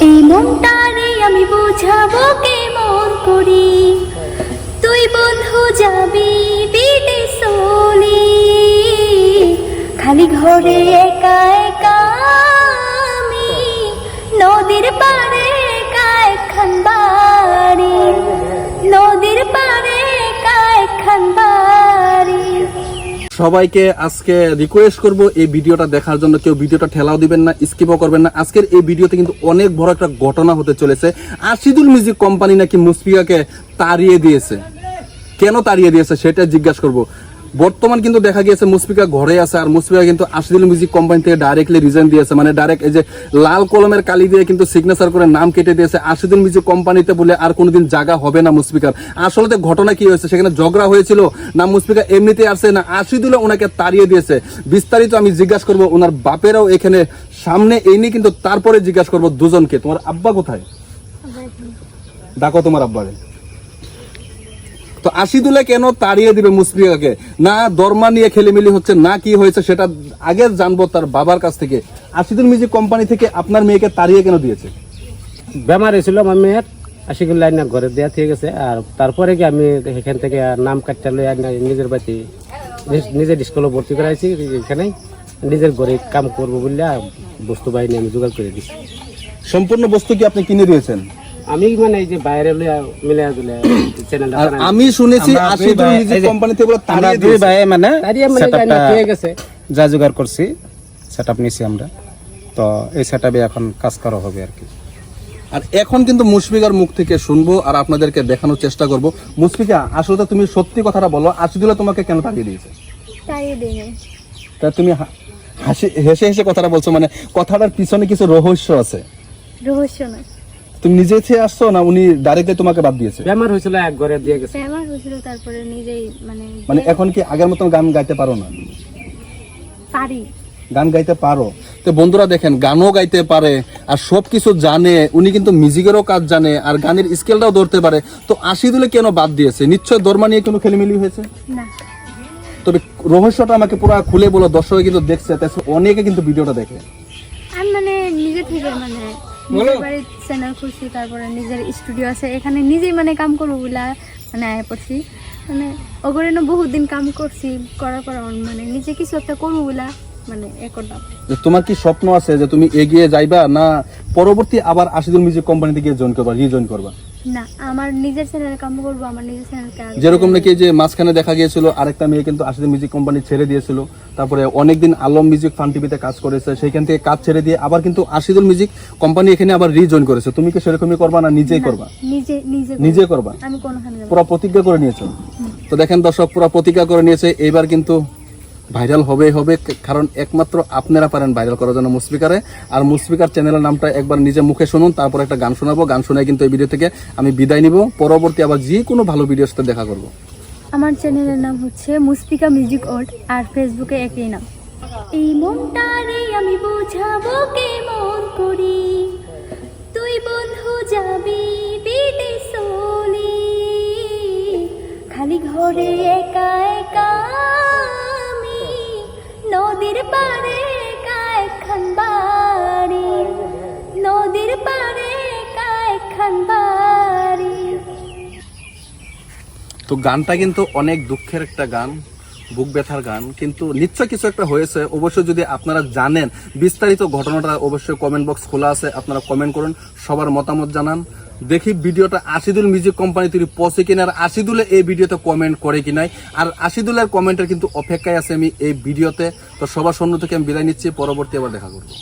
এই মনটারে আমি বুঝাবো কেমন করি, তুই বন্ধু যাবি বিদেশ চলি, খালি ঘরে একা একা আমি, নদীর পাড়ে একা একখান বাড়ি, নদীর পাড়ে একা একখান বাড়ি। সবাইকে আজকে রিকোয়েস্ট করব এই ভিডিওটা দেখার জন্য, কেউ ভিডিওটা ঠেলাও দিবেন না, স্কিপও করবেন না। আজকের এই ভিডিওতে কিন্তু অনেক বড় একটা ঘটনা হতে চলেছে। আশিদুল মিউজিক কোম্পানি নাকি মুসফিকাকে তাড়িয়ে দিয়েছে। কেন তাড়িয়ে দিয়েছে সেটা জিজ্ঞাসা করব। বর্তমান কিন্তু দেখা গিয়েছে মুসফিকা ঘরে আছে, আর মুসফিকা কিন্তু আশিদুল মিউজিক কোম্পানি থেকে ডাইরেক্টলি রিজাইন দিয়েছে, মানে ডাইরেক্ট এই যে লাল কলমের কালি দিয়ে কিন্তু সিগনেচার করে নাম কেটে দিয়েছে। আশিদুল মিউজিক কোম্পানিতে বলে আর কোনোদিন জায়গা হবে না মুসফিকার। আসলে ঘটনা কি হয়েছে, সেখানে ঝগড়া হয়েছিল না মুসফিকা এমনিতে আসছে না আশিদুল ওনাকে তাড়িয়ে দিয়েছে, বিস্তারিত আমি জিজ্ঞাসা করবো। ওনার বাপেরাও এখানে সামনে এই নিয়ে কিন্তু তারপরে জিজ্ঞাসা করবো দুজনকে। তোমার আব্বা কোথায়, ডাকো তোমার আব্বাকে। তো আশিদুলে কেন তাড়িয়ে দিবে মুসফিকাকে, না দরমা নিয়ে খেলিমেলি হচ্ছে না কি হয়েছে সেটা আগে জানবো তার বাবার কাছ থেকে। আশিদুল মিউজিক কোম্পানি থেকে আপনার মেয়েকে তাড়িয়ে কেন দিয়েছে? বেমার হয়েছিল আমার মেয়ের, আশিকুল লাইন ঘরে দেওয়া ঠিক আছে। আর তারপরে কি আমি এখান থেকে নাম কাটতে লই নিজের বাড়িতে নিজের স্কুলে ভর্তি করাইছি। এখানে নিজের ঘরে কাম করবো বললে বস্তু বাহিনী আমি জোগাড় করে দিচ্ছি। সম্পূর্ণ বস্তু কি আপনি কিনে দিয়েছেন? আমি মানে এই যে বাইরে মিলে চ্যানেলটা আমি শুনেছি আশিদুল মিউজিক কোম্পানি থেকে তাড়িয়ে দুই ভাই মানে হয়ে গেছে, যা জোগাড় করছি সেটআপ নিছি আমরা। তো এই সেটআপে এখন কাজ করা হবে আর কি। আর এখন কিন্তু মুশফিকার মুখ থেকে শুনবো আর আপনাদেরকে দেখানোর চেষ্টা করব। মুশফিকা, আসলে তুমি সত্যি কথাটা বলো, আশিদুল্লাহ তোমাকে কেন তাড়িয়ে দিয়েছে? তাড়িয়ে দিই নাই। তা তুমি হেসে হেসে কথাটা বলছো, মানে কথাটার পিছনে কিছু রহস্য আছে। রহস্য না, তুমি নিজে থেকে আসছো না উনি ডাইরেক্টলি তোমাকে বাদ দিয়েছে? বেমার হয়েছিল এক ঘরে দিয়ে গেছে। আমার হয়েছিল তারপরে নিজেই মানে এখন কি আগের মতন গান গাইতে পারো না? পারি, গান গাইতে পারো। তো বন্ধুরা দেখেন, গানও গাইতে পারে আর সবকিছু জানে, উনি কিন্তু মিউজিকেরও কাজ জানে আর গানের স্কেলটাও ধরতে পারে। তো আশিদুলে কেন বাদ দিয়েছে? নিশ্চয় দরমা নিয়ে কোনো খেলিমেলি হয়েছে। না তবে রহস্যটা আমাকে পুরো খুলে বলো, দর্শক কিন্তু দেখছে, অনেকে কিন্তু ভিডিওটা দেখে। আমি নিজে থেকে নিজের বাড়ির চ্যানেল খুলছি, তারপরে নিজের স্টুডিও আছে, এখানে নিজেই কাম করবো বলে আয় পড়ছি। ওগুলো বহুদিন কাম করছি, করার পর নিজে কিছু একটা করবো বলে এ করলাম। তোমার কি স্বপ্ন আছে যে তুমি এগিয়ে যাইবা, না পরবর্তী আবার আশিদুল মিউজিক কোম্পানিতে গিয়ে জয়েন করবা, রিজয়েন করবা? না, আমার নিজের চ্যানেলে কাম করবো, আমার নিজের চ্যানেলকে যেরকম নাকি যে মাঝখানে দেখা গিয়েছিল আরেকটা মেয়ে কিন্তু আশিদুল মিউজিক কোম্পানি ছেড়ে দিয়েছিল, তারপরে অনেকদিন আলম মিউজিক ফান টিভিতে কাজ করেছে, সেইখান থেকে কাজ ছেড়ে দিয়ে আবার কিন্তু আশিদুল মিউজিক কোম্পানি এখানে আবার রিজয়েন করেছে। তুমি কি সেরকমই করবা না নিজেই করবা? নিজে করবা, আমি কোনখানে যাব? পুরো প্রতিজ্ঞা করে নিয়েছো। তো দেখেন দর্শক, পুরো প্রতিজ্ঞা করে নিয়েছে। এইবার কিন্তু ভাইরাল হবে, কারণ একমাত্র আপনারা পারেন ভাইরাল করার জন্য মুসফিকারে। আর মুসফিকার চ্যানেলের নামটা একবার নিজে মুখে শুনুন, তারপর একটা গান শোনাবো। গান শুনে কিন্তু এই ভিডিও থেকে আমি বিদায় নিব। পরবর্তী আবার যে কোনো ভালো ভিডিওর সাথে দেখা করব। আমার চ্যানেলের নাম হচ্ছে মুসফিকা মিউজিক ওয়ার্ল্ড, আর ফেসবুকে একই নাম। এই মনটারে আমি বুঝাবো কেমন করি, তুই বন্ধু যাবি বিদেশ চলি, খালি ঘরে একা একা আমি, নদীর পাড়ে একা একখান বাড়ি, নদীর পাড়ে একা একখান বাড়ি। তো গানটা কিন্তু অনেক দুঃখের একটা গান, বুক ব্যথার গান, কিন্তু নিশ্চয় কিছু একটা হয়েছে। অবশ্যই যদি আপনারা জানেন বিস্তারিত ঘটনাটা, অবশ্যই কমেন্ট বক্স খোলা আছে, আপনারা কমেন্ট করুন, সবার মতামত জানান। দেখি ভিডিওটা আশিদুল মিউজিক কোম্পানি তৈরি পৌঁছে কিনা, আর আশিদুলে এই ভিডিওতে কমেন্ট করে কিনাই, আর আশিদুলের কমেন্টের কিন্তু অপেক্ষায় আছে আমি এই ভিডিওতে। তো সবার সৈন্য থেকে আমি বিদায় নিচ্ছি, পরবর্তী আবার দেখা করবো।